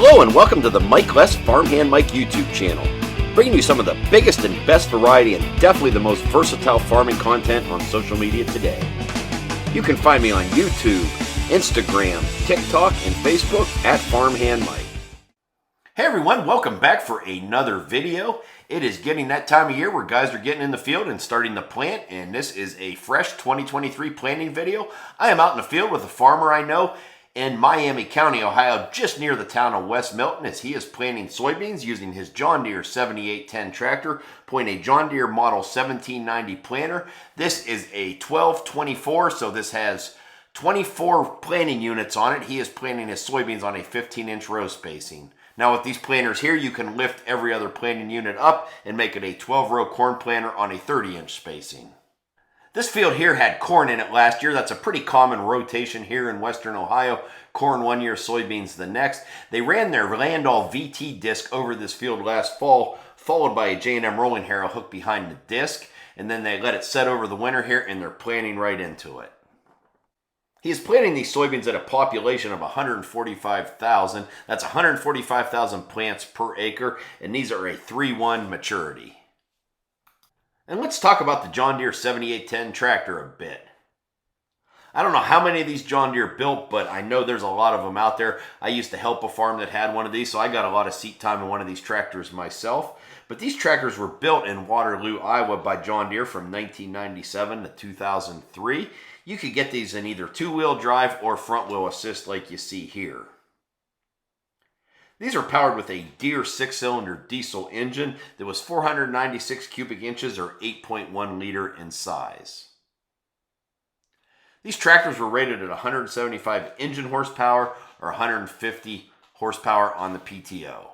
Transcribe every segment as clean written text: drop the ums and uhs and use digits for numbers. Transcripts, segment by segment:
Hello and welcome to the Mike Less Farmhand Mike YouTube channel, bringing you some of the biggest and best variety and definitely the most versatile farming content on social media today. You can find me on YouTube, Instagram, TikTok, and Facebook at Farmhand Mike. Hey everyone, welcome back for another video. It is getting that time of year where guys are getting in the field and starting to plant, and this is a fresh 2023 planting video. I am out in the field with a farmer I know in Miami County, Ohio, just near the town of West Milton, as he is planting soybeans using his John Deere 7810 tractor, pulling a John Deere model 1790 planter. This is a 1224, so this has 24 planting units on it. He is planting his soybeans on a 15-inch row spacing. Now with these planters here, you can lift every other planting unit up and make it a 12-row corn planter on a 30-inch spacing. This field here had corn in it last year. That's a pretty common rotation here in Western Ohio. Corn one year, soybeans the next. They ran their Landall VT disc over this field last fall, followed by a J&M rolling harrow hooked behind the disc, and then they let it set over the winter here, and they're planting right into it. He is planting these soybeans at a population of 145,000. That's 145,000 plants per acre, and these are a 3-1 maturity. And let's talk about the John Deere 7810 tractor a bit. I don't know how many of these John Deere built, but I know there's a lot of them out there. I used to help a farm that had one of these, so I got a lot of seat time in one of these tractors myself. But these tractors were built in Waterloo, Iowa by John Deere from 1997 to 2003. You could get these in either two-wheel drive or front-wheel assist like you see here. These are powered with a Deere 6-cylinder diesel engine that was 496 cubic inches or 8.1 liter in size. These tractors were rated at 175 engine horsepower or 150 horsepower on the PTO.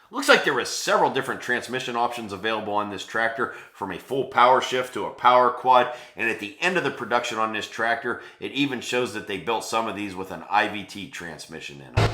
Looks like there was several different transmission options available on this tractor, from a full power shift to a power quad, and at the end of the production on this tractor, it even shows that they built some of these with an IVT transmission in them.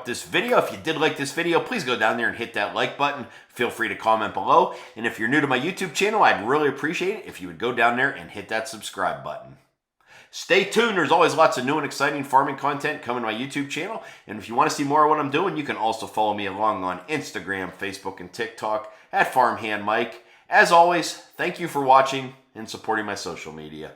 up this video. If you did like this video, please go down there and hit that like button. Feel free to comment below. And if you're new to my YouTube channel, I'd really appreciate it if you would go down there and hit that subscribe button. Stay tuned. There's always lots of new and exciting farming content coming to my YouTube channel. And if you want to see more of what I'm doing, you can also follow me along on Instagram, Facebook, and TikTok at Farmhand Mike. As always, thank you for watching and supporting my social media.